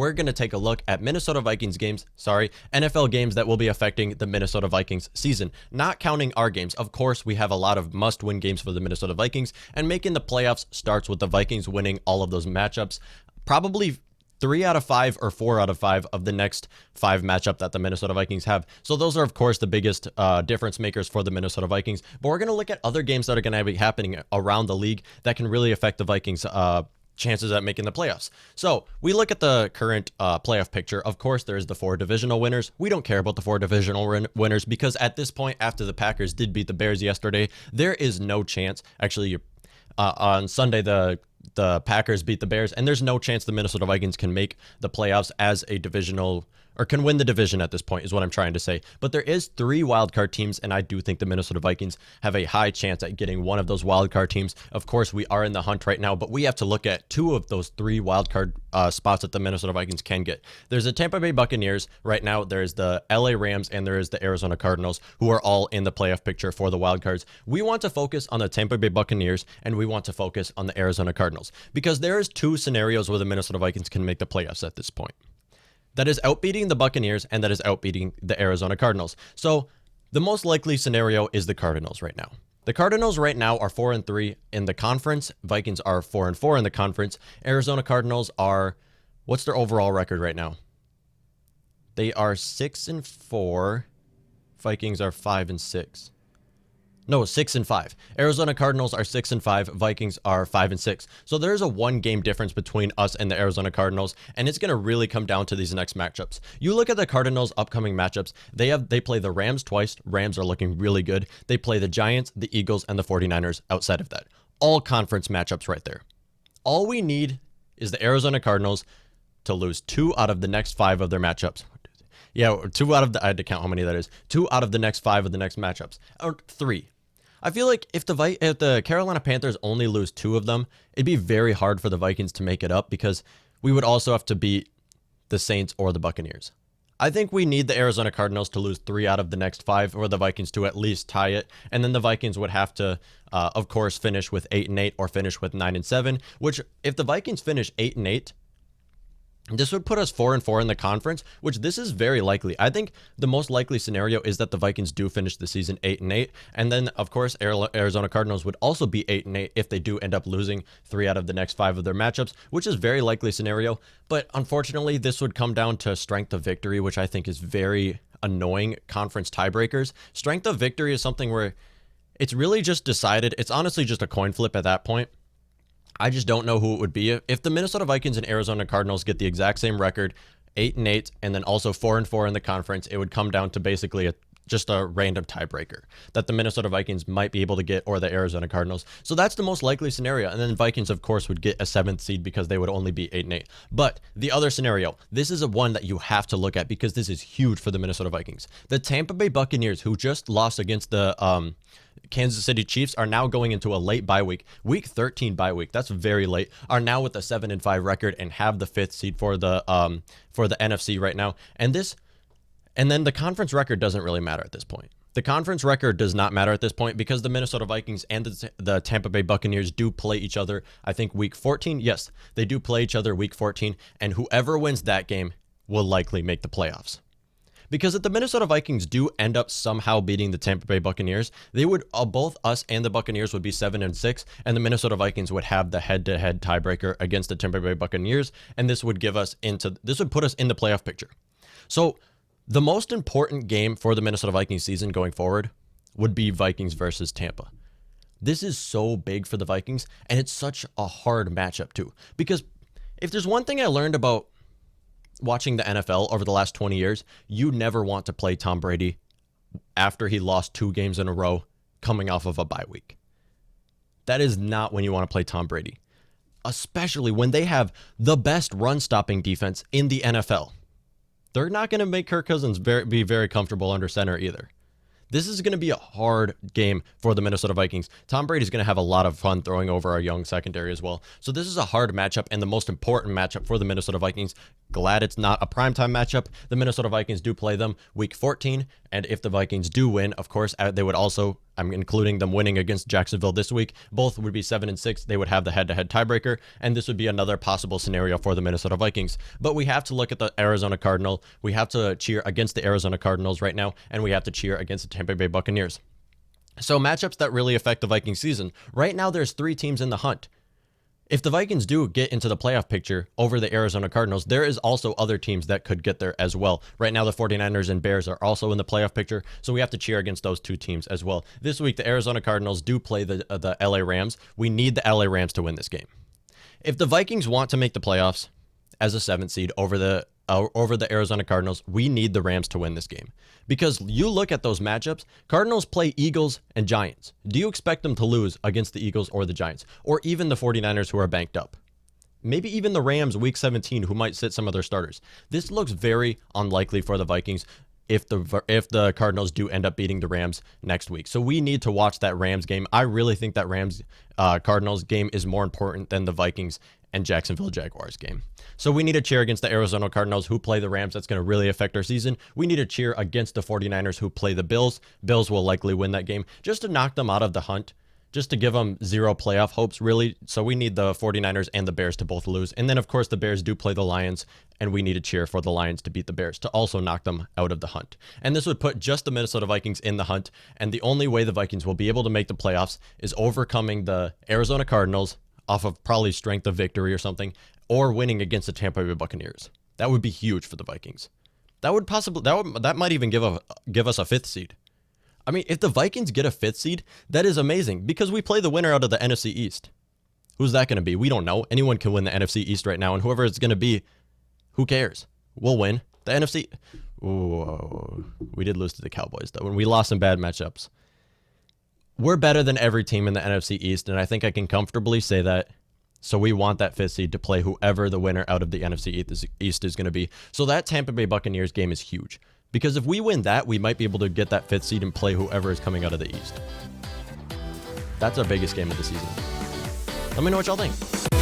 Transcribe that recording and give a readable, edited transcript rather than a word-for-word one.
we're going to take a look at Minnesota Vikings games, NFL games that will be affecting the Minnesota Vikings season, not counting our games. Of course, we have a lot of must-win games for the Minnesota Vikings, and making the playoffs starts with the Vikings winning all of those matchups. Probably 3 out of 5 or 4 out of 5 of the next 5 matchup that the Minnesota Vikings have. So those are, of course, the biggest difference makers for the Minnesota Vikings. But we're going to look at other games that are going to be happening around the league that can really affect the Vikings' chances at making the playoffs. So we look at the current playoff picture. Of course, there's the 4 divisional winners. We don't care about the 4 divisional winners because at this point, after the Packers did beat the Bears yesterday, there is no chance. Actually, on Sunday, the Packers beat the Bears, and there's no chance the Minnesota Vikings can make the playoffs as a divisional, or can win the division at this point, is what I'm trying to say. But there is 3 wildcard teams, and I do think the Minnesota Vikings have a high chance at getting one of those wildcard teams. Of course, we are in the hunt right now, but we have to look at 2 of those 3 wildcard spots that the Minnesota Vikings can get. There's the Tampa Bay Buccaneers right now, there's the LA Rams, and there is the Arizona Cardinals, who are all in the playoff picture for the wildcards. We want to focus on the Tampa Bay Buccaneers, and we want to focus on the Arizona Cardinals, because there is 2 scenarios where the Minnesota Vikings can make the playoffs at this point. That is outbeating the Buccaneers, and that is outbeating the Arizona Cardinals. So the most likely scenario is the Cardinals right now. The Cardinals right now are 4-3 in the conference. Vikings are 4-4 in the conference. Arizona Cardinals are, what's their overall record right now? They are 6-4. Vikings are 5-6. No, 6-5. Arizona Cardinals are 6-5. Vikings are 5-6. So there's a 1-game difference between us and the Arizona Cardinals, and it's going to really come down to these next matchups. You look at the Cardinals' upcoming matchups. They play the Rams twice. Rams are looking really good. They play the Giants, the Eagles, and the 49ers outside of that. All conference matchups right there. All we need is the Arizona Cardinals to lose 2 out of the next 5 of their matchups. Yeah, 2 out of the, I had to count how many that is. 2 out of the next 5 of the next matchups. Or 3. I feel like if the Carolina Panthers only lose 2 of them, it'd be very hard for the Vikings to make it up because we would also have to beat the Saints or the Buccaneers. I think we need the Arizona Cardinals to lose 3 out of the next 5 or the Vikings to at least tie it. And then the Vikings would have to, of course, finish with 8-8 or finish with 9-7, which if the Vikings finish 8-8, this would put us 4-4 in the conference, which this is very likely. I think the most likely scenario is that the Vikings do finish the season 8-8. And then, of course, Arizona Cardinals would also be 8-8 if they do end up losing 3 out of the next 5 of their matchups, which is very likely scenario. But unfortunately, this would come down to strength of victory, which I think is very annoying conference tiebreakers. Strength of victory is something where it's really just decided. It's honestly just a coin flip at that point. I just don't know who it would be. If the Minnesota Vikings and Arizona Cardinals get the exact same record, 8-8, and then also 4-4 in the conference, it would come down to basically just a random tiebreaker that the Minnesota Vikings might be able to get, or the Arizona Cardinals. So that's the most likely scenario. And then Vikings, of course, would get a 7th seed because they would only be 8-8. But the other scenario, this is a one that you have to look at because this is huge for the Minnesota Vikings. The Tampa Bay Buccaneers, who just lost against the Kansas City Chiefs, are now going into a late bye week. Week 13 bye week. That's very late. Are now with a 7-5 record and have the 5th seed for the NFC right now. And then the conference record doesn't really matter at this point. The conference record does not matter at this point because the Minnesota Vikings and the Tampa Bay Buccaneers do play each other, I think, week 14. Yes, they do play each other week 14, and whoever wins that game will likely make the playoffs. Because if the Minnesota Vikings do end up somehow beating the Tampa Bay Buccaneers, they would, both us and the Buccaneers would be 7-6, and the Minnesota Vikings would have the head-to-head tiebreaker against the Tampa Bay Buccaneers, and this would put us in the playoff picture. So the most important game for the Minnesota Vikings season going forward would be Vikings versus Tampa. This is so big for the Vikings, and it's such a hard matchup too. Because if there's one thing I learned about watching the NFL over the last 20 years, you never want to play Tom Brady after he lost 2 games in a row coming off of a bye week. That is not when you want to play Tom Brady, especially when they have the best run-stopping defense in the NFL. They're not going to make Kirk Cousins be very comfortable under center either. This is going to be a hard game for the Minnesota Vikings. Tom Brady's going to have a lot of fun throwing over our young secondary as well. So this is a hard matchup and the most important matchup for the Minnesota Vikings. Glad it's not a primetime matchup. The Minnesota Vikings do play them week 14. And if the Vikings do win, of course, they would also I'm including them winning against Jacksonville this week. Both would be 7-6. They would have the head-to-head tiebreaker, and this would be another possible scenario for the Minnesota Vikings. But we have to look at the Arizona Cardinal. We have to cheer against the Arizona Cardinals right now, and we have to cheer against the Tampa Bay Buccaneers. So matchups that really affect the Vikings season. Right now, there's 3 teams in the hunt. If the Vikings do get into the playoff picture over the Arizona Cardinals, there is also other teams that could get there as well. Right now, the 49ers and Bears are also in the playoff picture, so we have to cheer against those 2 teams as well. This week, the Arizona Cardinals do play the LA Rams. We need the LA Rams to win this game. If the Vikings want to make the playoffs as a 7th seed over the Arizona Cardinals, we need the Rams to win this game. Because you look at those matchups, Cardinals play Eagles and Giants. Do you expect them to lose against the Eagles or the Giants? Or even the 49ers who are banked up? Maybe even the Rams week 17 who might sit some of their starters. This looks very unlikely for the Vikings if the Cardinals do end up beating the Rams next week. So we need to watch that Rams game. I really think that Rams Cardinals game is more important than the Vikings and Jacksonville Jaguars game. So we need to cheer against the Arizona Cardinals who play the Rams. That's going to really affect our season. We need to cheer against the 49ers who play the Bills. Bills will likely win that game just to knock them out of the hunt, just to give them 0 playoff hopes, really. So we need the 49ers and the Bears to both lose. And then, of course, the Bears do play the Lions, and we need to cheer for the Lions to beat the Bears to also knock them out of the hunt. And this would put just the Minnesota Vikings in the hunt. And the only way the Vikings will be able to make the playoffs is overcoming the Arizona Cardinals off of probably strength of victory or something, or winning against the Tampa Bay Buccaneers. That would be huge for the Vikings. That might even give us a 5th seed. I mean, if the Vikings get a 5th seed, that is amazing because we play the winner out of the NFC East. Who's that going to be? We don't know. Anyone can win the NFC East right now, and whoever it's going to be, who cares? We'll win. The NFC... Ooh, we did lose to the Cowboys, though, and we lost some bad matchups. We're better than every team in the NFC East, and I think I can comfortably say that. So we want that 5th seed to play whoever the winner out of the NFC East is going to be. So that Tampa Bay Buccaneers game is huge. Because if we win that, we might be able to get that 5th seed and play whoever is coming out of the East. That's our biggest game of the season. Let me know what y'all think.